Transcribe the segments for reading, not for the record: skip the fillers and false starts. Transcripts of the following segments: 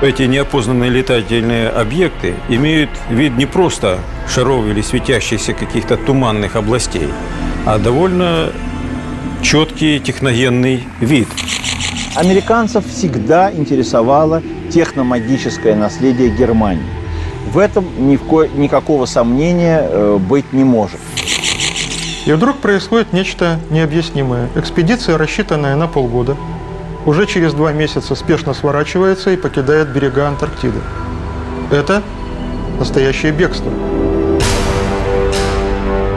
Эти неопознанные летательные объекты имеют вид не просто шаров или светящихся каких-то туманных областей, а довольно четкий техногенный вид. Американцев всегда интересовало техномагическое наследие Германии. В этом никакого сомнения быть не может. И вдруг происходит нечто необъяснимое. Экспедиция, рассчитанная на полгода, уже через 2 месяца спешно сворачивается и покидает берега Антарктиды. Это настоящее бегство.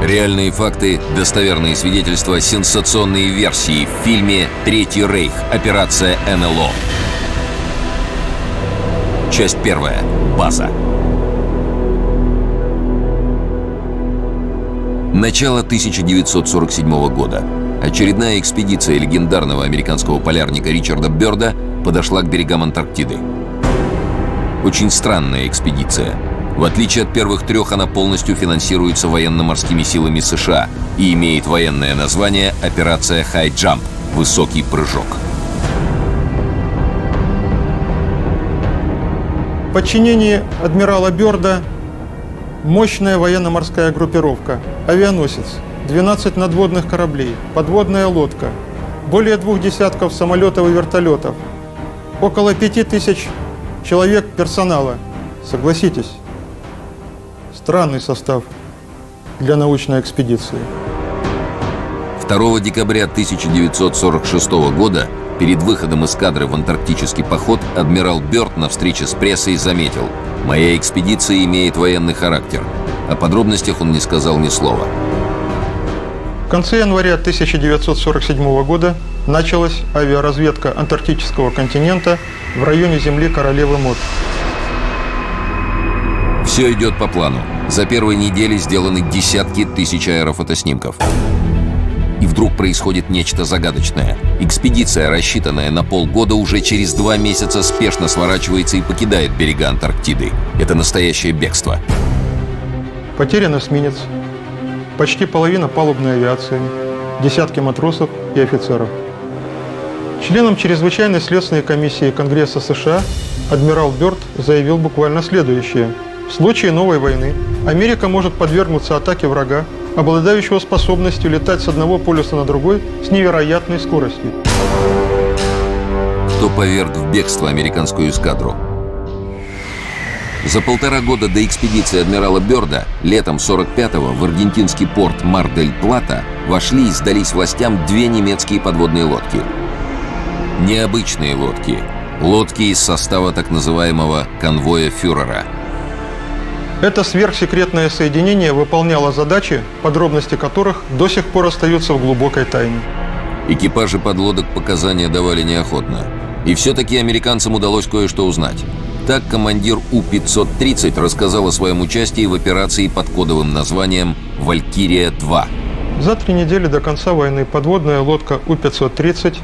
Реальные факты, достоверные свидетельства, сенсационные версии в фильме «Третий рейх. Операция НЛО». Часть 1. База. Начало 1947 года. Очередная экспедиция легендарного американского полярника Ричарда Бёрда подошла к берегам Антарктиды. Очень странная экспедиция. В отличие от первых 3, она полностью финансируется военно-морскими силами США и имеет военное название «Операция High Jump» – «Высокий прыжок». В подчинении адмирала Бёрда мощная военно-морская группировка, авианосец, 12 надводных кораблей, подводная лодка, более 2 десятков самолетов и вертолетов, около 5000 человек персонала. Согласитесь, странный состав для научной экспедиции. 2 декабря 1946 года перед выходом эскадры в антарктический поход адмирал Бёрд на встрече с прессой заметил: «Моя экспедиция имеет военный характер». О подробностях он не сказал ни слова. В конце января 1947 года началась авиаразведка антарктического континента в районе земли Королевы Мод. Все идет по плану. За первые недели сделаны десятки тысяч аэрофотоснимков. И вдруг происходит нечто загадочное. Экспедиция, рассчитанная на полгода, уже через 2 месяца спешно сворачивается и покидает берега Антарктиды. Это настоящее бегство. Потерян эсминец, почти половина палубной авиации, десятки матросов и офицеров. Членам чрезвычайной следственной комиссии Конгресса США адмирал Бёрд заявил буквально следующее. В случае новой войны Америка может подвергнуться атаке врага, обладающего способностью летать с одного полюса на другой с невероятной скоростью. Кто поверг в бегство американскую эскадру? За 1,5 года до экспедиции адмирала Бёрда летом 45-го в аргентинский порт Мар-дель-Плата вошли и сдались властям 2 немецкие подводные лодки. Необычные лодки. Лодки из состава так называемого конвоя фюрера. Это сверхсекретное соединение выполняло задачи, подробности которых до сих пор остаются в глубокой тайне. Экипажи подлодок показания давали неохотно. И все-таки американцам удалось кое-что узнать. Так командир У-530 рассказал о своем участии в операции под кодовым названием «Валькирия-2». За 3 недели до конца войны подводная лодка У-530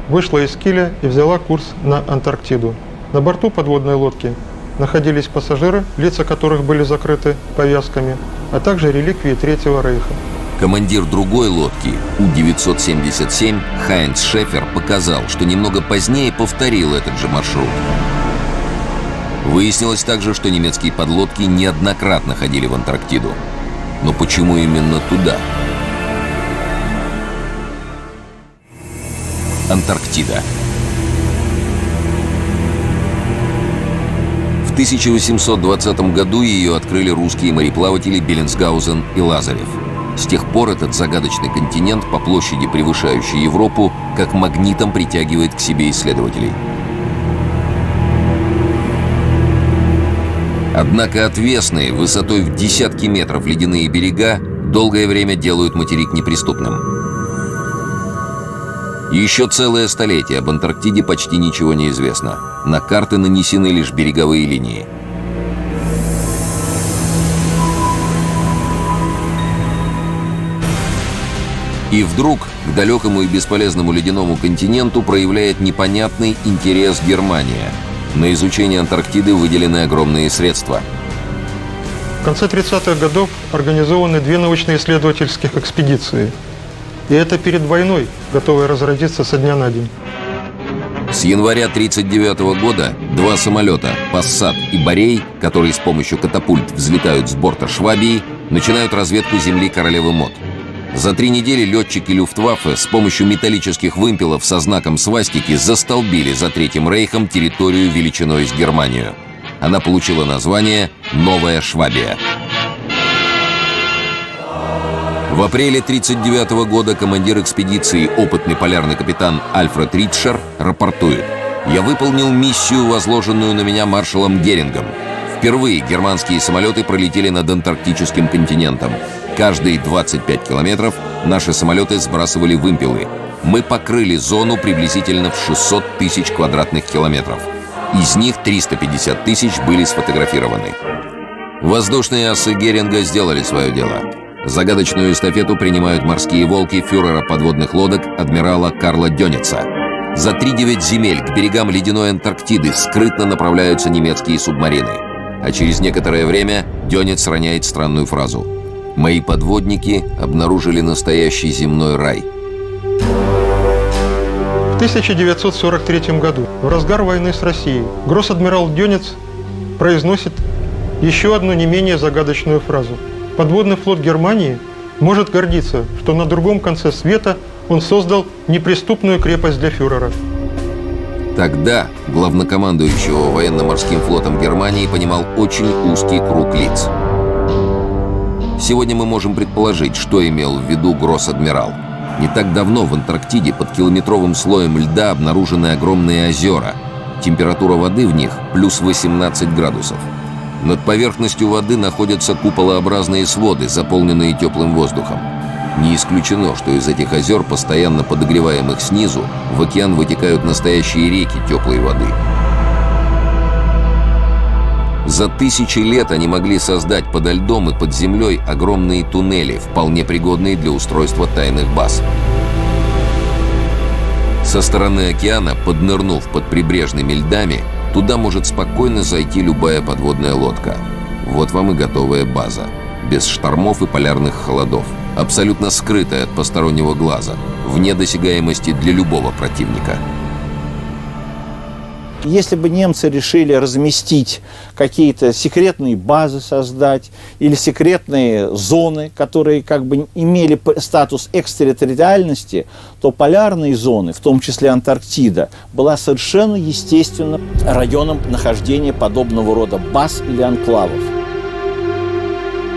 вышла из Киля и взяла курс на Антарктиду. На борту подводной лодки находились пассажиры, лица которых были закрыты повязками, а также реликвии Третьего рейха. Командир другой лодки, У-977, Хайнц Шефер, показал, что немного позднее повторил этот же маршрут. Выяснилось также, что немецкие подлодки неоднократно ходили в Антарктиду. Но почему именно туда? Антарктида. В 1820 году ее открыли русские мореплаватели Беллинсгаузен и Лазарев. С тех пор этот загадочный континент, по площади превышающий Европу, как магнитом притягивает к себе исследователей. Однако отвесные, высотой в десятки метров ледяные берега долгое время делают материк неприступным. Еще целое столетие об Антарктиде почти ничего не известно. На карты нанесены лишь береговые линии. И вдруг к далекому и бесполезному ледяному континенту проявляет непонятный интерес Германия. На изучение Антарктиды выделены огромные средства. В конце 30-х годов организованы 2 научно-исследовательских экспедиции. И это перед войной, готовые разразиться со дня на день. С января 1939 года два самолета «Пассат» и «Борей», которые с помощью катапульт взлетают с борта «Швабии», начинают разведку земли Королевы Мод. За 3 недели летчики Люфтваффе с помощью металлических вымпелов со знаком свастики застолбили за Третьим Рейхом территорию величиной с Германию. Она получила название «Новая Швабия». В апреле 1939 года командир экспедиции, опытный полярный капитан Альфред Ритшер, рапортует: «Я выполнил миссию, возложенную на меня маршалом Герингом. Впервые германские самолеты пролетели над антарктическим континентом. Каждые 25 километров наши самолеты сбрасывали вымпелы. Мы покрыли зону приблизительно в 600 тысяч квадратных километров. Из них 350 тысяч были сфотографированы». Воздушные асы Геринга сделали свое дело. Загадочную эстафету принимают морские волки фюрера подводных лодок адмирала Карла Дёница. За 3-9 земель к берегам ледяной Антарктиды скрытно направляются немецкие субмарины. А через некоторое время Дёниц роняет странную фразу: «Мои подводники обнаружили настоящий земной рай». В 1943 году, в разгар войны с Россией, гросс-адмирал Дёниц произносит еще одну не менее загадочную фразу: «Подводный флот Германии может гордиться, что на другом конце света он создал неприступную крепость для фюрера». Тогда главнокомандующего военно-морским флотом Германии понимал очень узкий круг лиц. Сегодня мы можем предположить, что имел в виду гросс-адмирал. Не так давно в Антарктиде под километровым слоем льда обнаружены огромные озера. Температура воды в них плюс 18 градусов. Над поверхностью воды находятся куполообразные своды, заполненные теплым воздухом. Не исключено, что из этих озер, постоянно подогреваемых снизу, в океан вытекают настоящие реки теплой воды. За 1000 лет они могли создать подо льдом и под землей огромные туннели, вполне пригодные для устройства тайных баз. Со стороны океана, поднырнув под прибрежными льдами, туда может спокойно зайти любая подводная лодка. Вот вам и готовая база. Без штормов и полярных холодов. Абсолютно скрытая от постороннего глаза. Вне досягаемости для любого противника. Если бы немцы решили разместить какие-то секретные базы, создать, или секретные зоны, которые как бы имели статус экстерриториальности, то полярные зоны, в том числе Антарктида, была совершенно естественным районом нахождения подобного рода баз или анклавов.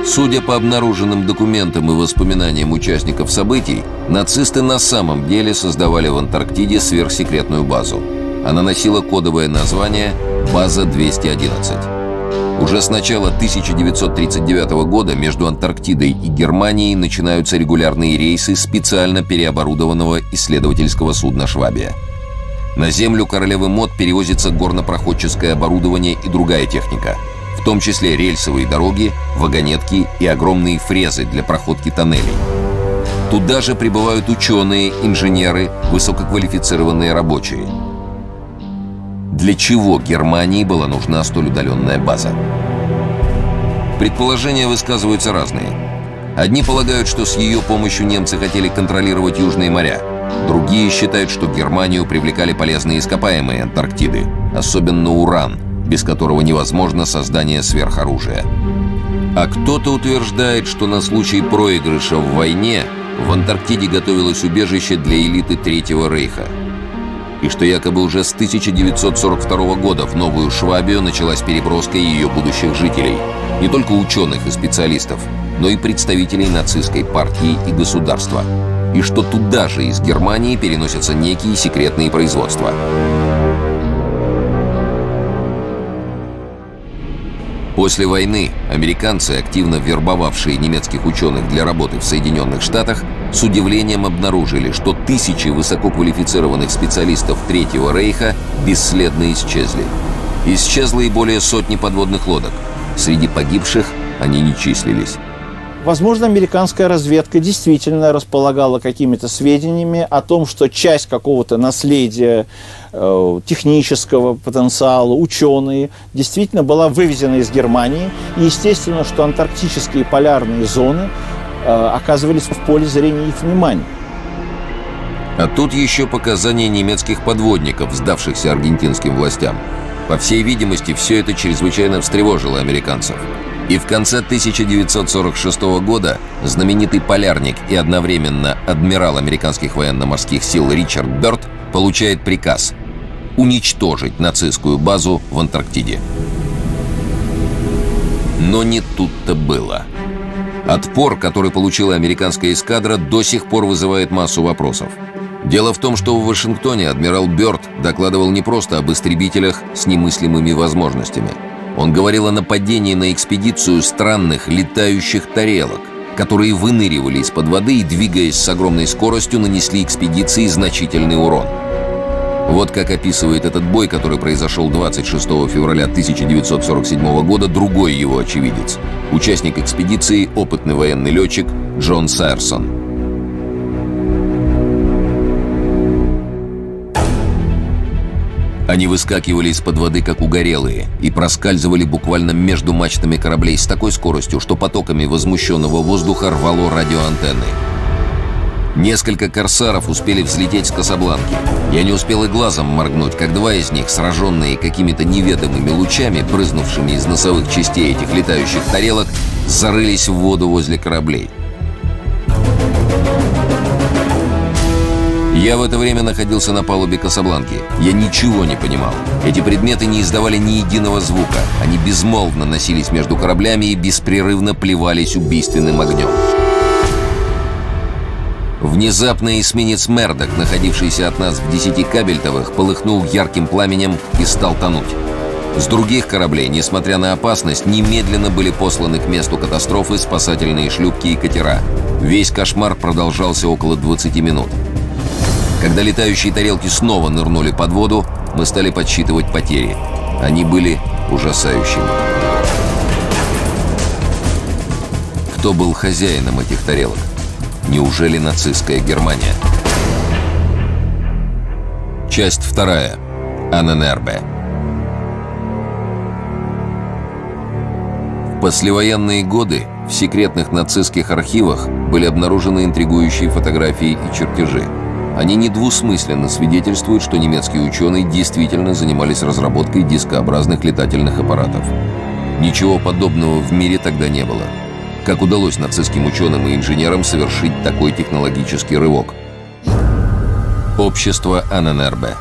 Судя по обнаруженным документам и воспоминаниям участников событий, нацисты на самом деле создавали в Антарктиде сверхсекретную базу. Она носила кодовое название «База 211». Уже с начала 1939 года между Антарктидой и Германией начинаются регулярные рейсы специально переоборудованного исследовательского судна «Швабия». На землю Королевы Мод перевозится горнопроходческое оборудование и другая техника, в том числе рельсовые дороги, вагонетки и огромные фрезы для проходки тоннелей. Туда же прибывают ученые, инженеры, высококвалифицированные рабочие. Для чего Германии была нужна столь удаленная база? Предположения высказываются разные. Одни полагают, что с ее помощью немцы хотели контролировать южные моря. Другие считают, что Германию привлекали полезные ископаемые Антарктиды, особенно уран, без которого невозможно создание сверхоружия. А кто-то утверждает, что на случай проигрыша в войне в Антарктиде готовилось убежище для элиты Третьего Рейха. И что якобы уже с 1942 года в Новую Швабию началась переброска ее будущих жителей. Не только ученых и специалистов, но и представителей нацистской партии и государства. И что туда же из Германии переносятся некие секретные производства. После войны американцы, активно вербовавшие немецких ученых для работы в Соединенных Штатах, с удивлением обнаружили, что тысячи высококвалифицированных специалистов Третьего Рейха бесследно исчезли. Исчезло и более сотни подводных лодок. Среди погибших они не числились. Возможно, американская разведка действительно располагала какими-то сведениями о том, что часть какого-то наследия, технического потенциала, ученые, действительно была вывезена из Германии. И естественно, что антарктические полярные зоны оказывались в поле зрения их внимания. А тут еще показания немецких подводников, сдавшихся аргентинским властям. По всей видимости, все это чрезвычайно встревожило американцев. И в конце 1946 года знаменитый полярник и одновременно адмирал американских военно-морских сил Ричард Бёрд получает приказ уничтожить нацистскую базу в Антарктиде. Но не тут-то было. Отпор, который получила американская эскадра, до сих пор вызывает массу вопросов. Дело в том, что в Вашингтоне адмирал Бёрд докладывал не просто об истребителях с немыслимыми возможностями. Он говорил о нападении на экспедицию странных летающих тарелок, которые выныривали из-под воды и, двигаясь с огромной скоростью, нанесли экспедиции значительный урон. Вот как описывает этот бой, который произошел 26 февраля 1947 года, другой его очевидец. Участник экспедиции, опытный военный летчик Джон Сайерсон. Они выскакивали из-под воды, как угорелые, и проскальзывали буквально между мачтами кораблей с такой скоростью, что потоками возмущенного воздуха рвало радиоантенны. Несколько корсаров успели взлететь с Касабланки. Я не успел и глазом моргнуть, как два из них, сраженные какими-то неведомыми лучами, брызнувшими из носовых частей этих летающих тарелок, зарылись в воду возле кораблей. Я в это время находился на палубе Касабланки. Я ничего не понимал. Эти предметы не издавали ни единого звука. Они безмолвно носились между кораблями и беспрерывно плевались убийственным огнем. Внезапно эсминец «Мердок», находившийся от нас в 10 кабельтовых, полыхнул ярким пламенем и стал тонуть. С других кораблей, несмотря на опасность, немедленно были посланы к месту катастрофы спасательные шлюпки и катера. Весь кошмар продолжался около 20 минут. Когда летающие тарелки снова нырнули под воду, мы стали подсчитывать потери. Они были ужасающими. Кто был хозяином этих тарелок? Неужели нацистская Германия? Часть 2. Анненербе. В послевоенные годы в секретных нацистских архивах были обнаружены интригующие фотографии и чертежи. Они недвусмысленно свидетельствуют, что немецкие ученые действительно занимались разработкой дискообразных летательных аппаратов. Ничего подобного в мире тогда не было. Как удалось нацистским ученым и инженерам совершить такой технологический рывок? Общество Анненербе.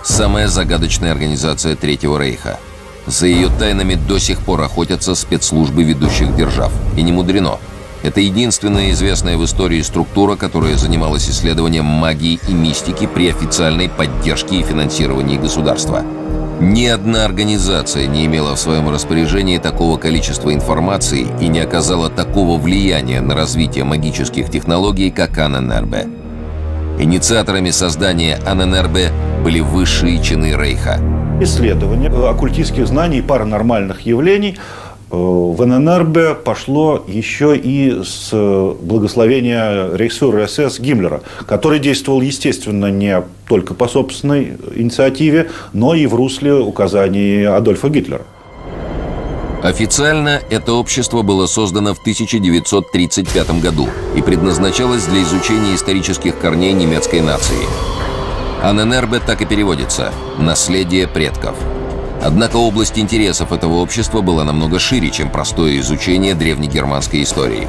Самая загадочная организация Третьего Рейха. За ее тайнами до сих пор охотятся спецслужбы ведущих держав. И не мудрено. Это единственная известная в истории структура, которая занималась исследованием магии и мистики при официальной поддержке и финансировании государства. Ни одна организация не имела в своем распоряжении такого количества информации и не оказала такого влияния на развитие магических технологий, как Анненербе. Инициаторами создания Анненербе были высшие чины Рейха. Исследование оккультистских знаний и паранормальных явлений в Анненербе пошло еще и с благословения рейхсфюрера СС Гиммлера, который действовал, естественно, не только по собственной инициативе, но и в русле указаний Адольфа Гитлера. Официально это общество было создано в 1935 году и предназначалось для изучения исторических корней немецкой нации. Анненербе так и переводится «наследие предков». Однако область интересов этого общества была намного шире, чем простое изучение древнегерманской истории.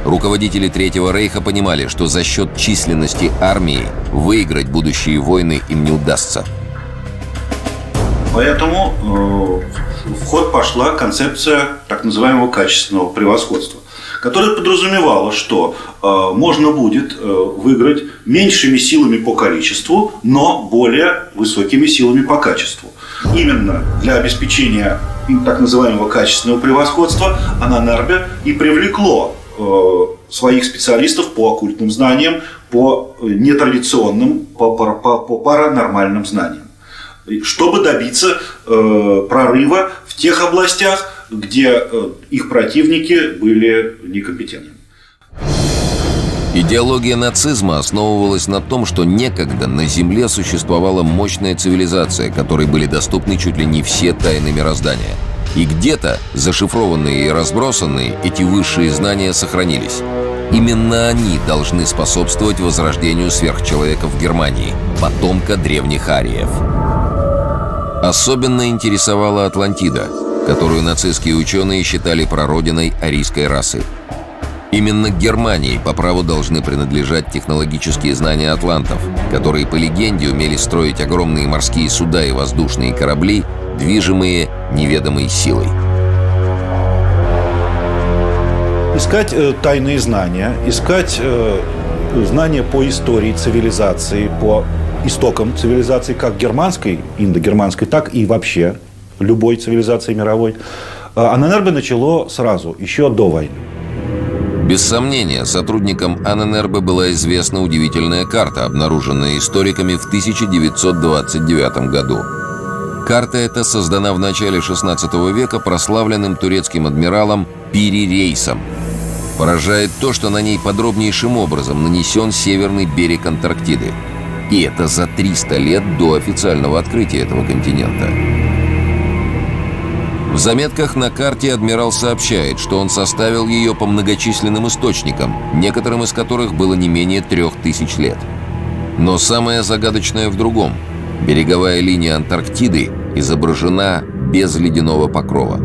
Руководители Третьего Рейха понимали, что за счет численности армии выиграть будущие войны им не удастся. Поэтому в ход пошла концепция так называемого качественного превосходства, которая подразумевала, что можно будет выиграть меньшими силами по количеству, но более высокими силами по качеству. Именно для обеспечения так называемого качественного превосходства Анненербе и привлекло своих специалистов по оккультным знаниям, по нетрадиционным, по паранормальным знаниям, чтобы добиться прорыва в тех областях, где их противники были некомпетентны. Идеология нацизма основывалась на том, что некогда на Земле существовала мощная цивилизация, которой были доступны чуть ли не все тайны мироздания. И где-то, зашифрованные и разбросанные, эти высшие знания сохранились. Именно они должны способствовать возрождению сверхчеловека в Германии, потомка древних ариев. Особенно интересовала Атлантида, которую нацистские ученые считали прародиной арийской расы. Именно Германии по праву должны принадлежать технологические знания атлантов, которые, по легенде, умели строить огромные морские суда и воздушные корабли, движимые неведомой силой. Искать тайные знания, искать знания по истории цивилизации, по истокам цивилизации, как германской, индогерманской, так и вообще любой цивилизации мировой, Анненербе начало сразу, еще до войны. Без сомнения, сотрудникам Анненербе была известна удивительная карта, обнаруженная историками в 1929 году. Карта эта создана в начале XVI века прославленным турецким адмиралом Пири Рейсом. Поражает то, что на ней подробнейшим образом нанесен северный берег Антарктиды. И это за 300 лет до официального открытия этого континента. В заметках на карте адмирал сообщает, что он составил ее по многочисленным источникам, некоторым из которых было не менее 3000 лет. Но самое загадочное в другом. Береговая линия Антарктиды изображена без ледяного покрова.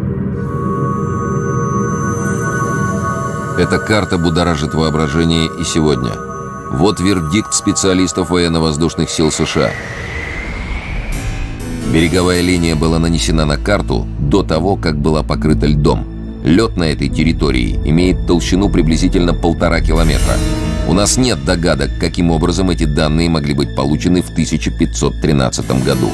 Эта карта будоражит воображение и сегодня. Вот вердикт специалистов военно-воздушных сил США. Береговая линия была нанесена на карту до того, как была покрыта льдом. Лед на этой территории имеет толщину приблизительно 1,5 километра. У нас нет догадок, каким образом эти данные могли быть получены в 1513 году.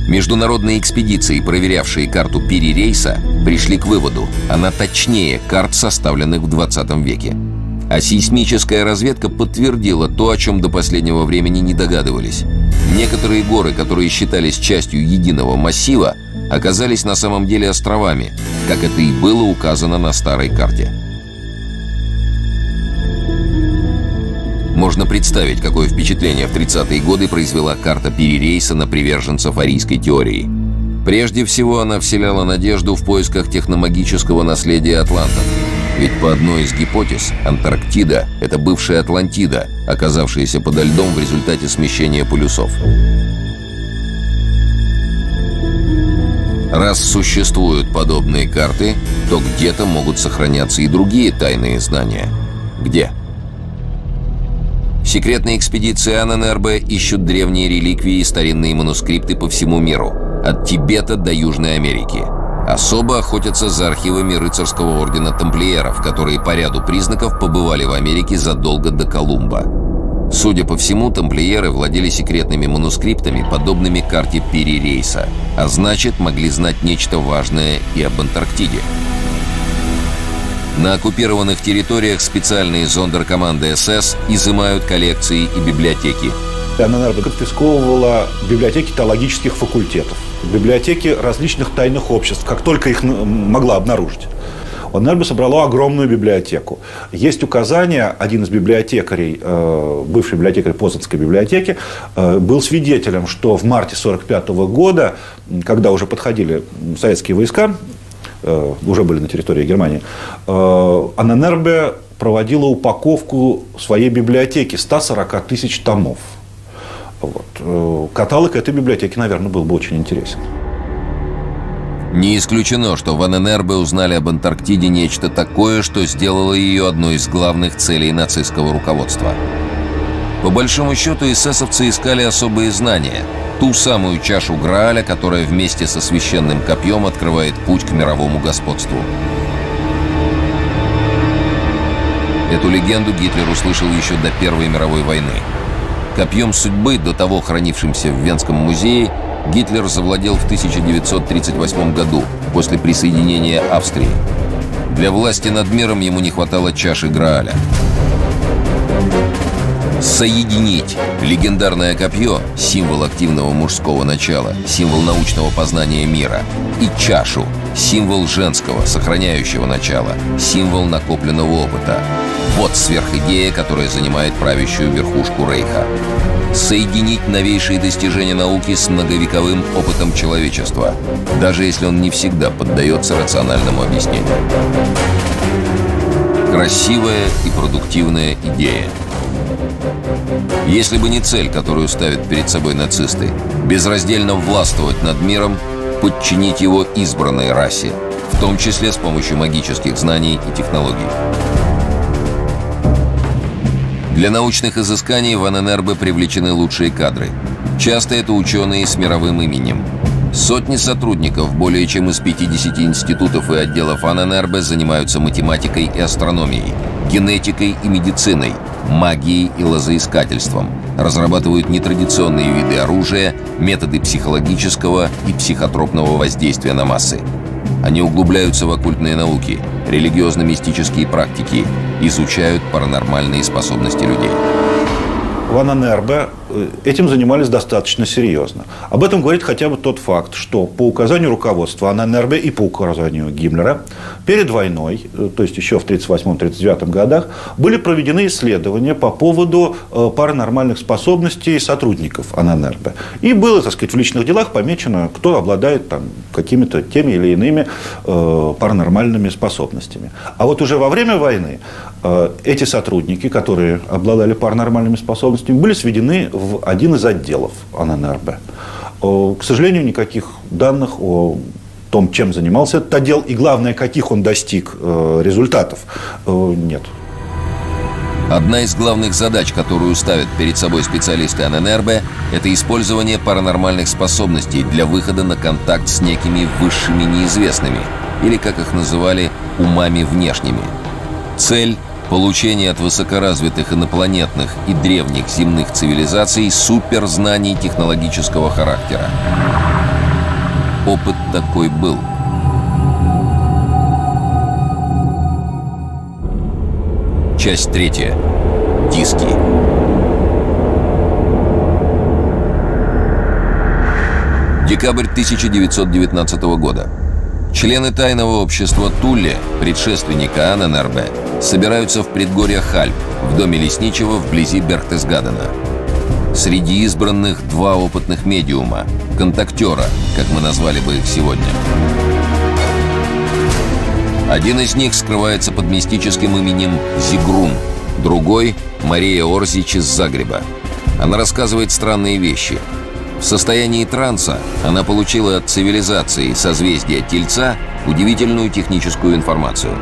Международные экспедиции, проверявшие карту Пири Рейса, пришли к выводу: она точнее карт, составленных в 20 веке. А сейсмическая разведка подтвердила то, о чем до последнего времени не догадывались. Некоторые горы, которые считались частью единого массива, оказались на самом деле островами, как это и было указано на старой карте. Можно представить, какое впечатление в 30-е годы произвела карта Пири Рейса на приверженцев арийской теории. Прежде всего, она вселяла надежду в поисках техномагического наследия атлантов. Ведь по одной из гипотез, Антарктида – это бывшая Атлантида, оказавшаяся подо льдом в результате смещения полюсов. Раз существуют подобные карты, то где-то могут сохраняться и другие тайные знания. Где? Секретные экспедиции Анненербе ищут древние реликвии и старинные манускрипты по всему миру, от Тибета до Южной Америки. Особо охотятся за архивами рыцарского ордена тамплиеров, которые по ряду признаков побывали в Америке задолго до Колумба. Судя по всему, тамплиеры владели секретными манускриптами, подобными карте Пири Рейса, а значит, могли знать нечто важное и об Антарктиде. На оккупированных территориях специальные зондеркоманды СС изымают коллекции и библиотеки. Анненербе конфисковывала библиотеки теологических факультетов, библиотеки различных тайных обществ, как только их могла обнаружить. Анненербе собрала огромную библиотеку. Есть указания, один из библиотекарей, бывший библиотекарь Познанской библиотеки, был свидетелем, что в марте 1945 года, когда уже подходили советские войска, уже были на территории Германии, Анненербе проводила упаковку своей библиотеки 140 тысяч томов. Вот. Каталог этой библиотеки, наверное, был бы очень интересен. Не исключено, что в Анненербе узнали об Антарктиде нечто такое, что сделало ее одной из главных целей нацистского руководства. По большому счету, эсэсовцы искали особые знания, ту самую чашу Грааля, которая вместе со священным копьем открывает путь к мировому господству. Эту легенду Гитлер услышал еще до Первой мировой войны. Копьем судьбы, до того хранившимся в Венском музее, Гитлер завладел в 1938 году, после присоединения Австрии. Для власти над миром ему не хватало чаши Грааля. Соединить легендарное копье, символ активного мужского начала, символ научного познания мира, и чашу, символ женского, сохраняющего начала, символ накопленного опыта. Вот сверхидея, которая занимает правящую верхушку Рейха. Соединить новейшие достижения науки с многовековым опытом человечества, даже если он не всегда поддается рациональному объяснению. Красивая и продуктивная идея. Если бы не цель, которую ставят перед собой нацисты, безраздельно властвовать над миром, подчинить его избранной расе, в том числе с помощью магических знаний и технологий. Для научных изысканий в Анненербе привлечены лучшие кадры. Часто это ученые с мировым именем. Сотни сотрудников более чем из 50 институтов и отделов Анненербе занимаются математикой и астрономией, генетикой и медициной, магией и лозоискательством, разрабатывают нетрадиционные виды оружия, методы психологического и психотропного воздействия на массы. Они углубляются в оккультные науки, религиозно-мистические практики, изучают паранормальные способности людей. В Анненербе этим занимались достаточно серьезно. Об этом говорит хотя бы тот факт, что по указанию руководства Анненербе и по указанию Гиммлера перед войной, то есть еще в 1938-1939 годах, были проведены исследования по поводу паранормальных способностей сотрудников Анненербе. И было, так сказать, в личных делах помечено, кто обладает там какими-то теми или иными паранормальными способностями. А вот уже во время войны эти сотрудники, которые обладали паранормальными способностями, были сведены в один из отделов Анненербе. К сожалению, никаких данных о том, чем занимался этот отдел, и главное, каких он достиг результатов, нет. Одна из главных задач, которую ставят перед собой специалисты Анненербе, это использование паранормальных способностей для выхода на контакт с некими высшими неизвестными, или, как их называли, умами внешними. Цель – получение от высокоразвитых инопланетных и древних земных цивилизаций суперзнаний технологического характера. Опыт такой был. Часть 3. Диски. Декабрь 1919 года. Члены тайного общества Тулле, предшественника Анненербе, собираются в предгорьях Альп, в доме лесничего вблизи Берхтесгадена. Среди избранных два опытных медиума, контактера, как мы назвали бы их сегодня. Один из них скрывается под мистическим именем Зигрун, другой – Мария Орзич из Загреба. Она рассказывает странные вещи. В состоянии транса она получила от цивилизации созвездия Тельца удивительную техническую информацию.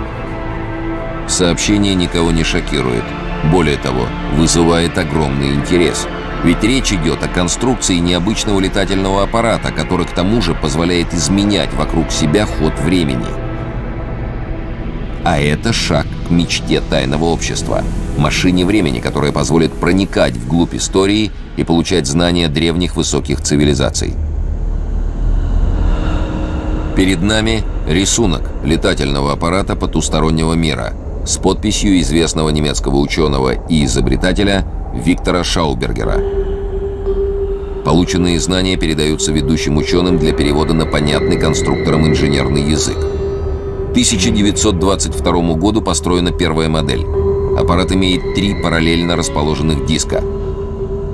Сообщение никого не шокирует. Более того, вызывает огромный интерес. Ведь речь идет о конструкции необычного летательного аппарата, который к тому же позволяет изменять вокруг себя ход времени. А это шаг к мечте тайного общества – машине времени, которая позволит проникать вглубь истории и получать знания древних высоких цивилизаций. Перед нами рисунок летательного аппарата потустороннего мира с подписью известного немецкого ученого и изобретателя Виктора Шаубергера. Полученные знания передаются ведущим ученым для перевода на понятный конструкторам инженерный язык. К 1922 году построена первая модель. Аппарат имеет 3 параллельно расположенных диска.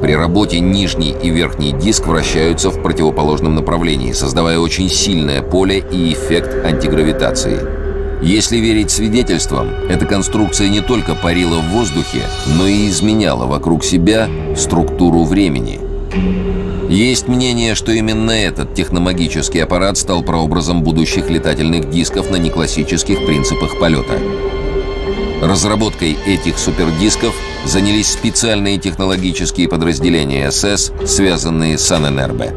При работе нижний и верхний диск вращаются в противоположном направлении, создавая очень сильное поле и эффект антигравитации. Если верить свидетельствам, эта конструкция не только парила в воздухе, но и изменяла вокруг себя структуру времени. Есть мнение, что именно этот техномагический аппарат стал прообразом будущих летательных дисков на неклассических принципах полета. Разработкой этих супердисков занялись специальные технологические подразделения СС, связанные с Анненербе.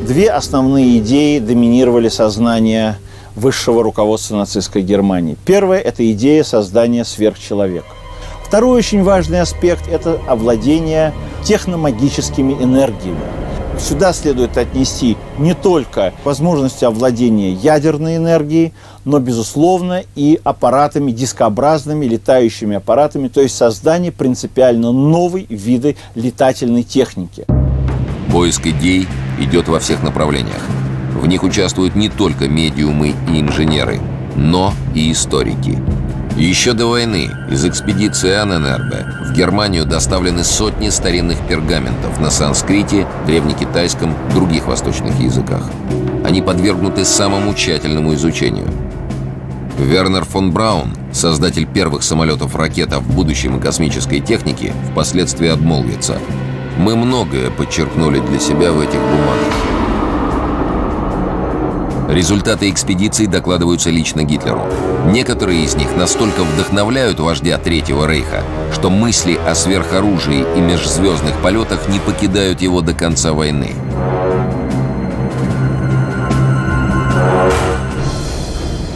Две основные идеи доминировали сознание высшего руководства нацистской Германии. Первая – это идея создания сверхчеловека. Второй очень важный аспект – это овладение техномагическими энергиями. Сюда следует отнести не только возможности овладения ядерной энергией, но, безусловно, и аппаратами дискообразными, летающими аппаратами, то есть создание принципиально новой вида летательной техники. Поиск идей идет во всех направлениях. В них участвуют не только медиумы и инженеры, но и историки. Еще до войны из экспедиции Анненербе в Германию доставлены сотни старинных пергаментов на санскрите, древнекитайском, других восточных языках. Они подвергнуты самому тщательному изучению. Вернер фон Браун, создатель первых самолетов-ракет в будущем и космической технике, впоследствии обмолвится: «Мы многое подчеркнули для себя в этих бумагах». Результаты экспедиций докладываются лично Гитлеру. Некоторые из них настолько вдохновляют вождя Третьего Рейха, что мысли о сверхоружии и межзвездных полетах не покидают его до конца войны.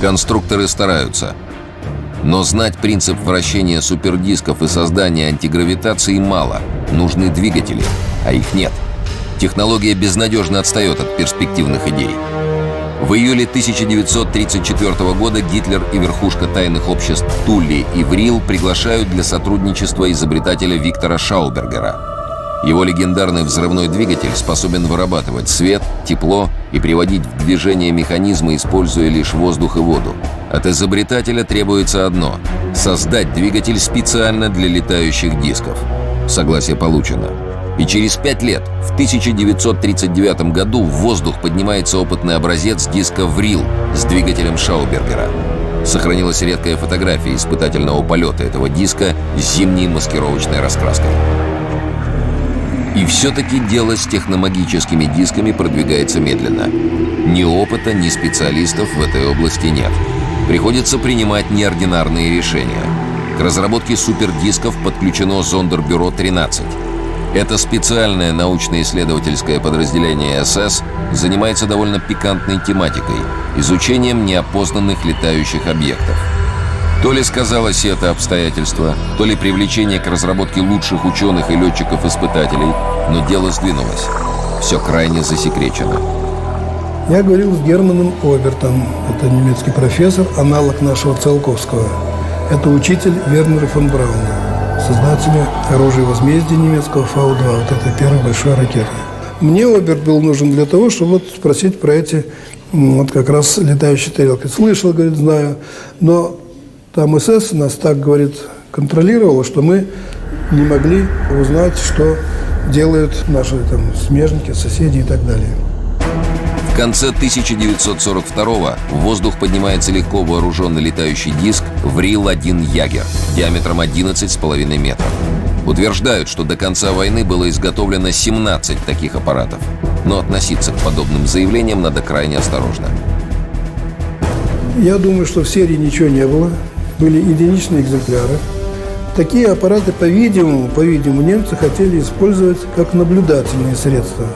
Конструкторы стараются. Но знать принцип вращения супердисков и создания антигравитации мало. Нужны двигатели, а их нет. Технология безнадежно отстает от перспективных идей. В июле 1934 года Гитлер и верхушка тайных обществ Тулли и Врил приглашают для сотрудничества изобретателя Виктора Шаубергера. Его легендарный взрывной двигатель способен вырабатывать свет, тепло и приводить в движение механизмы, используя лишь воздух и воду. От изобретателя требуется одно – создать двигатель специально для летающих дисков. Согласие получено. И через 5 лет, в 1939 году, в воздух поднимается опытный образец диска «Врил» с двигателем Шаубергера. Сохранилась редкая фотография испытательного полета этого диска с зимней маскировочной раскраской. И все-таки дело с техномагическими дисками продвигается медленно. Ни опыта, ни специалистов в этой области нет. Приходится принимать неординарные решения. К разработке супердисков подключено Зондербюро-13. Это специальное научно-исследовательское подразделение СС занимается довольно пикантной тематикой – изучением неопознанных летающих объектов. То ли сказалось это обстоятельство, то ли привлечение к разработке лучших ученых и летчиков-испытателей, но дело сдвинулось. Все крайне засекречено. Я говорил с Германом Обертом. Это немецкий профессор, аналог нашего Циолковского. Это учитель Вернера фон Брауна, создателя оружия возмездия немецкого Фау-2. Вот это первая большая ракета. Мне Оберт был нужен для того, чтобы вот спросить про эти вот как раз летающие тарелки. Слышал, говорит, знаю, но там СС нас так, говорит, контролировало, что мы не могли узнать, что делают наши там смежники, соседи и так далее. В конце 1942-го в воздух поднимается легко вооруженный летающий диск «Врил-1 Ягер» диаметром 11,5 метров. Утверждают, что до конца войны было изготовлено 17 таких аппаратов. Но относиться к подобным заявлениям надо крайне осторожно. Я думаю, что в серии ничего не было. Были единичные экземпляры. Такие аппараты, по-видимому, немцы хотели использовать как наблюдательные средства.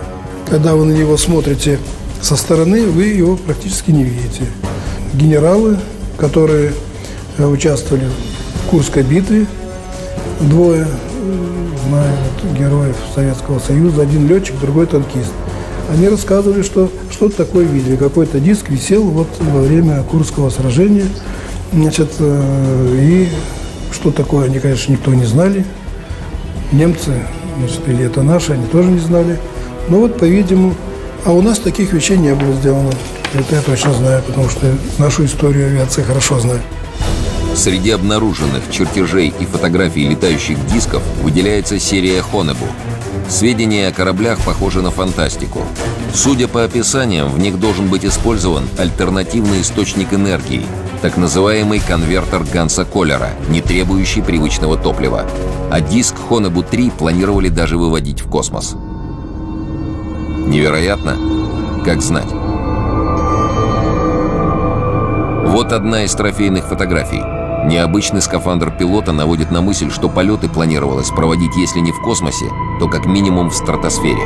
Когда вы на него смотрите со стороны, вы его практически не видите. Генералы, которые участвовали в Курской битве, двое, знаю, героев Советского Союза, один летчик, другой танкист. Они рассказывали, что что-то такое видели. Какой-то диск висел вот во время Курского сражения. Значит, и что такое, они, конечно, никто не знали. Немцы, значит, или это наши, они тоже не знали. Но вот, по-видимому, а у нас таких вещей не было сделано. Это я точно знаю, потому что нашу историю авиации хорошо знаю. Среди обнаруженных чертежей и фотографий летающих дисков выделяется серия Хонебу. Сведения о кораблях похожи на фантастику. Судя по описаниям, в них должен быть использован альтернативный источник энергии, так называемый конвертер Ганса Коллера, не требующий привычного топлива. А диск Хонебу-3 планировали даже выводить в космос. Невероятно? Как знать. Вот одна из трофейных фотографий. Необычный скафандр пилота наводит на мысль, что полеты планировалось проводить, если не в космосе, то как минимум в стратосфере.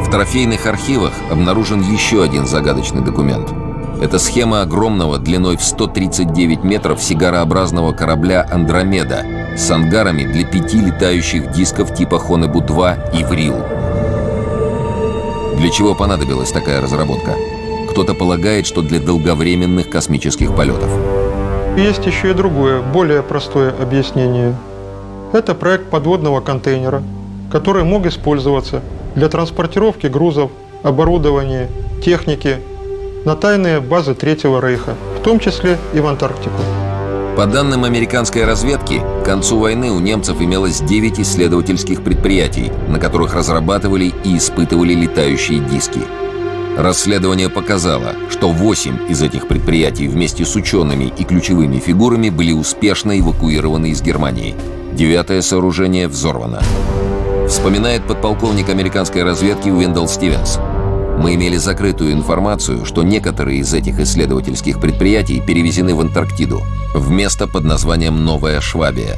В трофейных архивах обнаружен еще один загадочный документ. Это схема огромного, длиной в 139 метров, сигарообразного корабля «Андромеда» с ангарами для 5 летающих дисков типа Хонебу-2 и «Врил». Для чего понадобилась такая разработка? Кто-то полагает, что для долговременных космических полетов. Есть еще и другое, более простое объяснение. Это проект подводного контейнера, который мог использоваться для транспортировки грузов, оборудования, техники на тайные базы Третьего Рейха, в том числе и в Антарктику. По данным американской разведки, к концу войны у немцев имелось 9 исследовательских предприятий, на которых разрабатывали и испытывали летающие диски. Расследование показало, что 8 из этих предприятий вместе с учеными и ключевыми фигурами были успешно эвакуированы из Германии. 9-е сооружение взорвано. Вспоминает подполковник американской разведки Уиндел Стивенс. Мы имели закрытую информацию, что некоторые из этих исследовательских предприятий перевезены в Антарктиду, в место под названием Новая Швабия.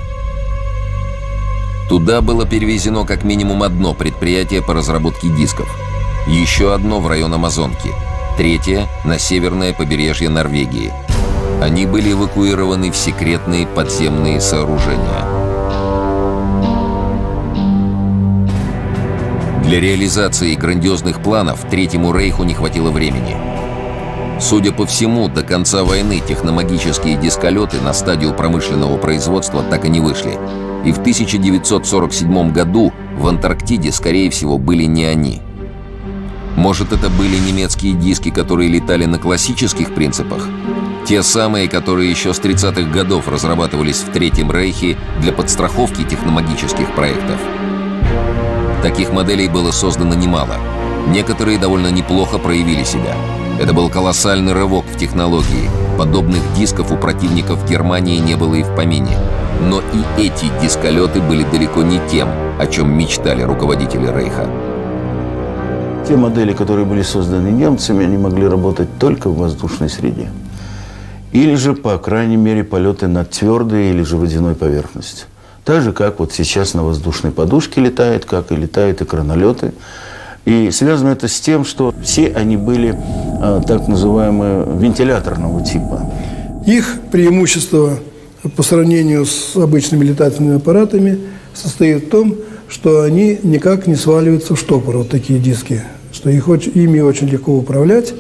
Туда было перевезено как минимум одно предприятие по разработке дисков, еще одно в район Амазонки, третье — на северное побережье Норвегии. Они были эвакуированы в секретные подземные сооружения. Для реализации грандиозных планов Третьему Рейху не хватило времени. Судя по всему, до конца войны техномагические дисколеты на стадию промышленного производства так и не вышли. И в 1947 году в Антарктиде, скорее всего, были не они. Может, это были немецкие диски, которые летали на классических принципах? Те самые, которые еще с 30-х годов разрабатывались в Третьем Рейхе для подстраховки техномагических проектов. Таких моделей было создано немало. Некоторые довольно неплохо проявили себя. Это был колоссальный рывок в технологии. Подобных дисков у противников Германии не было и в помине. Но и эти дисколеты были далеко не тем, о чем мечтали руководители Рейха. Те модели, которые были созданы немцами, они могли работать только в воздушной среде. Или же, по крайней мере, полеты над твердой или же водяной поверхностью. Так же, как вот сейчас на воздушной подушке летает, как и летают экранолеты. И связано это с тем, что все они были так называемого вентиляторного типа. Их преимущество по сравнению с обычными летательными аппаратами состоит в том, что они никак не сваливаются в штопор, вот такие диски, что ими очень легко управлять.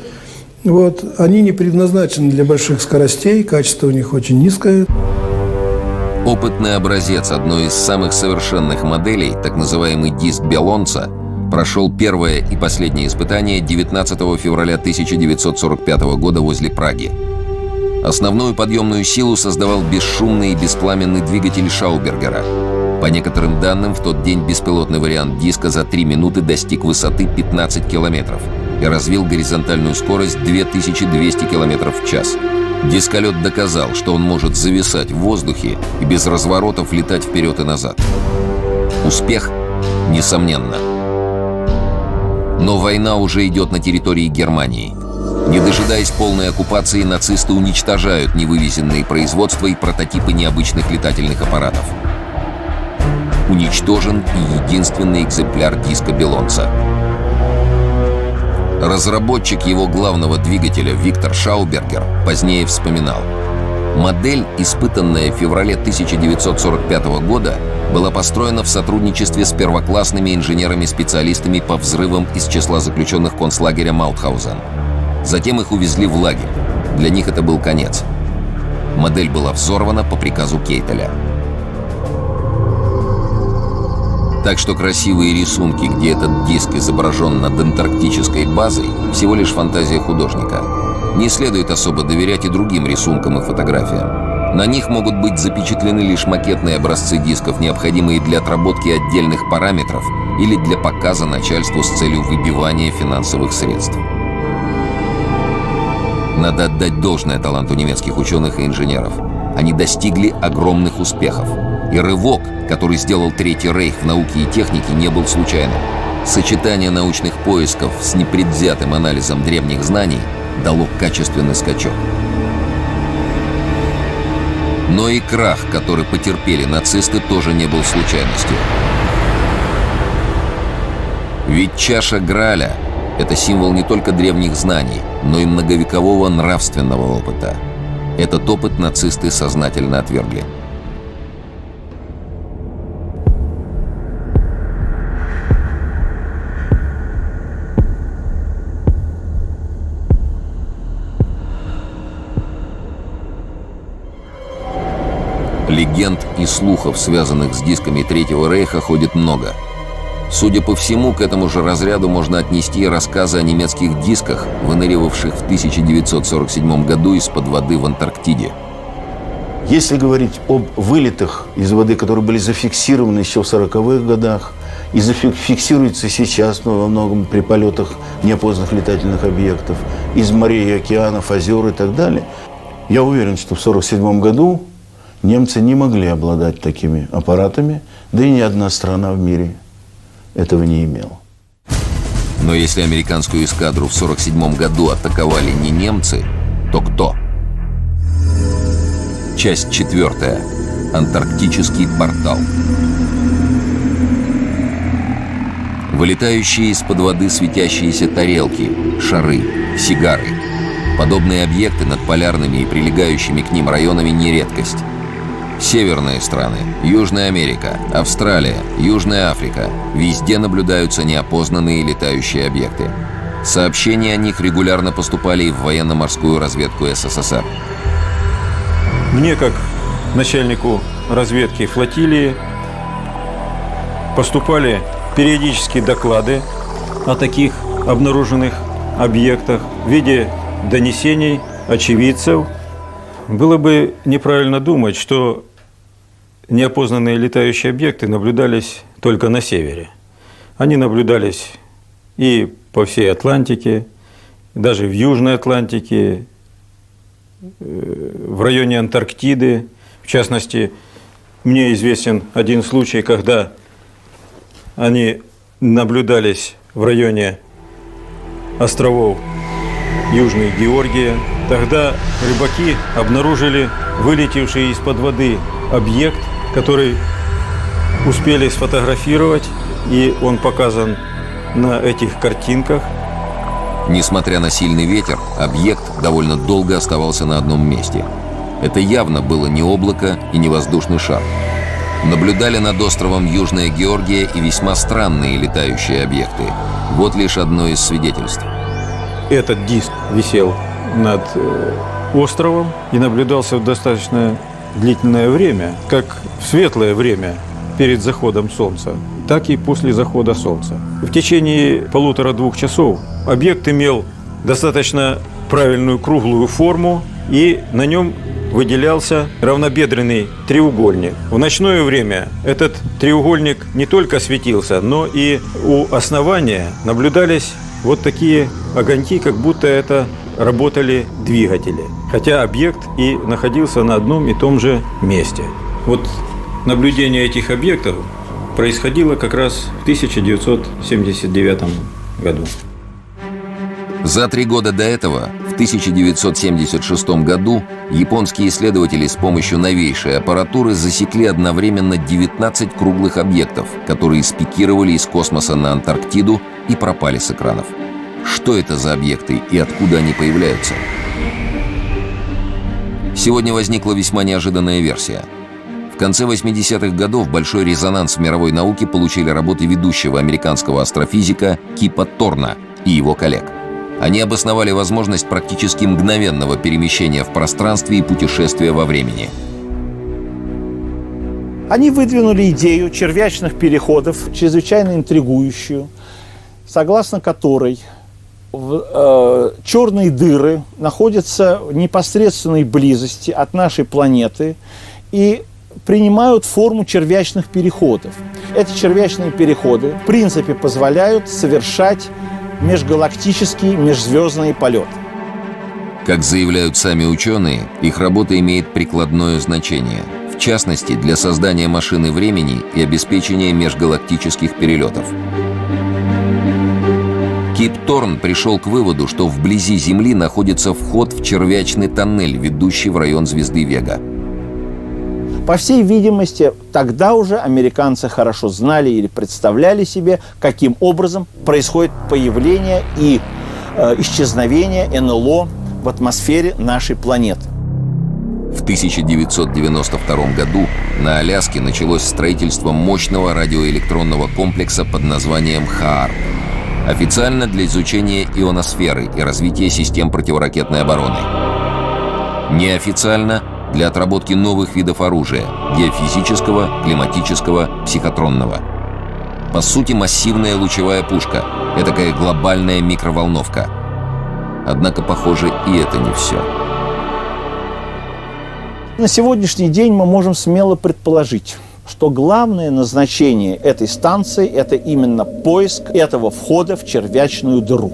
Вот. Они не предназначены для больших скоростей, качество у них очень низкое. Опытный образец одной из самых совершенных моделей, так называемый диск Белонца, прошел первое и последнее испытание 19 февраля 1945 года возле Праги. Основную подъемную силу создавал бесшумный и беспламенный двигатель Шаубергера. По некоторым данным, в тот день беспилотный вариант диска за 3 минуты достиг высоты 15 километров и развил горизонтальную скорость 2200 километров в час. Дисколет доказал, что он может зависать в воздухе и без разворотов летать вперед и назад. Успех? Несомненно. Но война уже идет на территории Германии. Не дожидаясь полной оккупации, нацисты уничтожают невывезенные производства и прототипы необычных летательных аппаратов. Уничтожен и единственный экземпляр диска Белонца. Разработчик его главного двигателя Виктор Шаубергер позднее вспоминал: модель, испытанная в феврале 1945 года, была построена в сотрудничестве с первоклассными инженерами-специалистами по взрывам из числа заключенных концлагеря Маутхаузен. Затем их увезли в лагерь. Для них это был конец. Модель была взорвана по приказу Кейтеля. Так что красивые рисунки, где этот диск изображен над антарктической базой, всего лишь фантазия художника. Не следует особо доверять и другим рисункам и фотографиям. На них могут быть запечатлены лишь макетные образцы дисков, необходимые для отработки отдельных параметров или для показа начальству с целью выбивания финансовых средств. Надо отдать должное таланту немецких ученых и инженеров. Они достигли огромных успехов. И рывок, который сделал Третий Рейх в науке и технике, не был случайным. Сочетание научных поисков с непредвзятым анализом древних знаний дало качественный скачок. Но и крах, который потерпели нацисты, тоже не был случайностью. Ведь чаша Грааля — это символ не только древних знаний, но и многовекового нравственного опыта. Этот опыт нацисты сознательно отвергли. Легенд и слухов, связанных с дисками Третьего Рейха, ходит много. Судя по всему, к этому же разряду можно отнести и рассказы о немецких дисках, выныривавших в 1947 году из-под воды в Антарктиде. Если говорить об вылетах из воды, которые были зафиксированы еще в 40-х годах, и зафиксируется сейчас, но во многом при полетах неопознанных летательных объектов из морей, океанов, озер и так далее. Я уверен, что в 1947 году немцы не могли обладать такими аппаратами, да и ни одна страна в мире этого не имела. Но если американскую эскадру в 1947 году атаковали не немцы, то кто? Часть 4. Антарктический портал. Вылетающие из-под воды светящиеся тарелки, шары, сигары. Подобные объекты над полярными и прилегающими к ним районами не редкость. Северные страны, Южная Америка, Австралия, Южная Африка – везде наблюдаются неопознанные летающие объекты. Сообщения о них регулярно поступали и в военно-морскую разведку СССР. Мне, как начальнику разведки флотилии, поступали периодические доклады о таких обнаруженных объектах в виде донесений очевидцев. Было бы неправильно думать, что неопознанные летающие объекты наблюдались только на севере. Они наблюдались и по всей Атлантике, даже в Южной Атлантике, в районе Антарктиды. В частности, мне известен один случай, когда они наблюдались в районе островов Южной Георгии. Тогда рыбаки обнаружили вылетевший из-под воды объект, который успели сфотографировать, и он показан на этих картинках. Несмотря на сильный ветер, объект довольно долго оставался на одном месте. Это явно было не облако и не воздушный шар. Наблюдали над островом Южная Георгия и весьма странные летающие объекты. Вот лишь одно из свидетельств. Этот диск висел над островом и наблюдался в достаточно длительное время, как в светлое время перед заходом солнца, так и после захода солнца. В течение 1,5-2 часов объект имел достаточно правильную круглую форму, и на нем выделялся равнобедренный треугольник. В ночное время этот треугольник не только светился, но и у основания наблюдались вот такие огоньки, как будто это работали двигатели. Хотя объект и находился на одном и том же месте. Вот наблюдение этих объектов происходило как раз в 1979 году. За 3 года до этого, в 1976 году, японские исследователи с помощью новейшей аппаратуры засекли одновременно 19 круглых объектов, которые спикировали из космоса на Антарктиду и пропали с экранов. Что это за объекты и откуда они появляются? Сегодня возникла весьма неожиданная версия. В конце 80-х годов большой резонанс в мировой науке получили работы ведущего американского астрофизика Кипа Торна и его коллег. Они обосновали возможность практически мгновенного перемещения в пространстве и путешествия во времени. Они выдвинули идею червячных переходов, чрезвычайно интригующую, согласно которой черные дыры находятся в непосредственной близости от нашей планеты и принимают форму червячных переходов. Эти червячные переходы, в принципе, позволяют совершать межгалактические, межзвездные полеты. Как заявляют сами ученые, их работа имеет прикладное значение, в частности, для создания машины времени и обеспечения межгалактических перелетов. Кип Торн пришел к выводу, что вблизи Земли находится вход в червячный тоннель, ведущий в район звезды Вега. По всей видимости, тогда уже американцы хорошо знали или представляли себе, каким образом происходит появление и исчезновение НЛО в атмосфере нашей планеты. В 1992 году на Аляске началось строительство мощного радиоэлектронного комплекса под названием ХААРП. Официально для изучения ионосферы и развития систем противоракетной обороны. Неофициально для отработки новых видов оружия – геофизического, климатического, психотронного. По сути, массивная лучевая пушка – этакая глобальная микроволновка. Однако, похоже, и это не все. На сегодняшний день мы можем смело предположить, что главное назначение этой станции – это именно поиск этого входа в червячную дыру.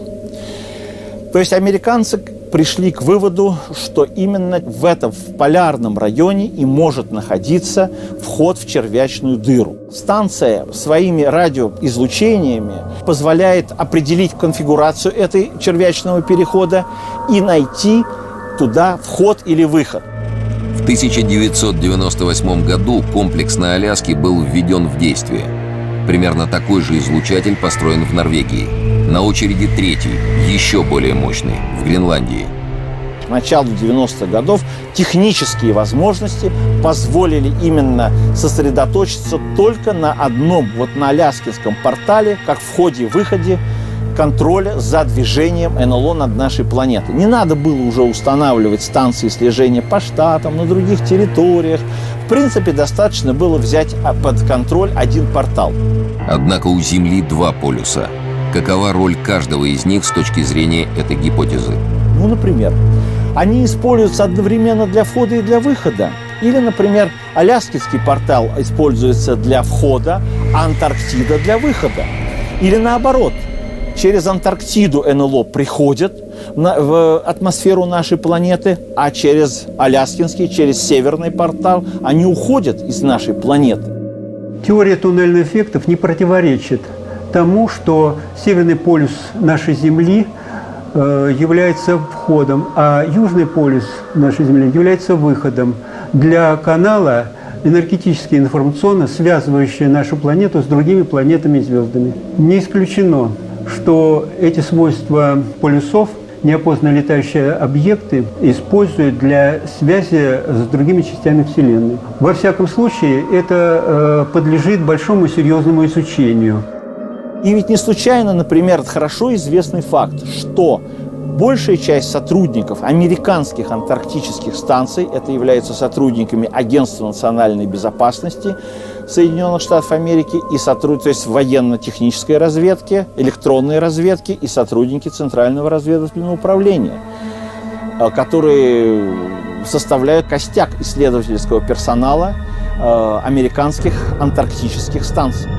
То есть американцы пришли к выводу, что именно в полярном районе и может находиться вход в червячную дыру. Станция своими радиоизлучениями позволяет определить конфигурацию этой червячного перехода и найти туда вход или выход. В 1998 году комплекс на Аляске был введен в действие. Примерно такой же излучатель построен в Норвегии. На очереди третий, еще более мощный, в Гренландии. К началу 90-х годов технические возможности позволили именно сосредоточиться только на одном, на Аляскинском портале, как входе и выходе, контроля за движением НЛО над нашей планетой. Не надо было уже устанавливать станции слежения по штатам, на других территориях. В принципе, достаточно было взять под контроль один портал. Однако у Земли два полюса. Какова роль каждого из них с точки зрения этой гипотезы? Например, они используются одновременно для входа и для выхода. Или, например, Аляскинский портал используется для входа, а Антарктида для выхода. Или наоборот, через Антарктиду НЛО приходят в атмосферу нашей планеты, а через Аляскинский, через Северный портал они уходят из нашей планеты. Теория туннельных эффектов не противоречит тому, что Северный полюс нашей Земли является входом, а Южный полюс нашей Земли является выходом для канала энергетически информационно связывающего нашу планету с другими планетами и звездами. Не исключено, что эти свойства полюсов неопознанные летающие объекты используют для связи с другими частями Вселенной. Во всяком случае, это подлежит большому серьезному изучению. И ведь не случайно, например, хорошо известный факт, что большая часть сотрудников американских антарктических станций, это являются сотрудниками Агентства национальной безопасности Соединенных Штатов Америки, то есть военно-технической разведки, электронной разведки и сотрудники Центрального разведывательного управления, которые составляют костяк исследовательского персонала американских антарктических станций.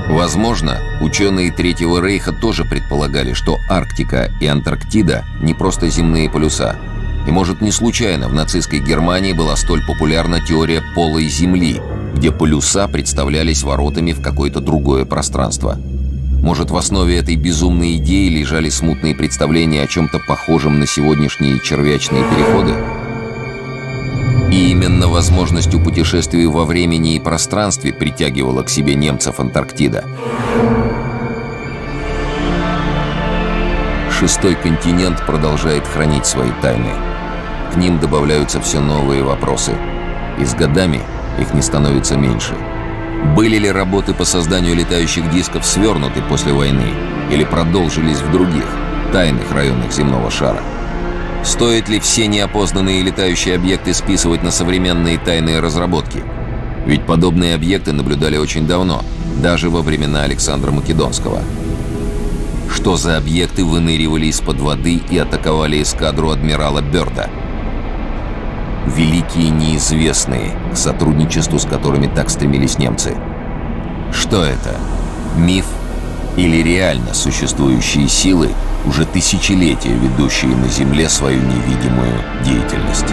Возможно, ученые Третьего Рейха тоже предполагали, что Арктика и Антарктида не просто земные полюса. И, может, не случайно в нацистской Германии была столь популярна теория полой Земли, где полюса представлялись воротами в какое-то другое пространство. Может, в основе этой безумной идеи лежали смутные представления о чем-то похожем на сегодняшние червячные переходы? И именно возможностью путешествий во времени и пространстве притягивала к себе немцев Антарктида. Шестой континент продолжает хранить свои тайны. К ним добавляются все новые вопросы. И с годами их не становится меньше. Были ли работы по созданию летающих дисков свернуты после войны или продолжились в других, тайных районах земного шара? Стоит ли все неопознанные летающие объекты списывать на современные тайные разработки? Ведь подобные объекты наблюдали очень давно, даже во времена Александра Македонского. Что за объекты выныривали из-под воды и атаковали эскадру адмирала Бёрда? Великие неизвестные, к сотрудничеству с которыми так стремились немцы. Что это? Миф или реально существующие силы, уже тысячелетия ведущие на Земле свою невидимую деятельность?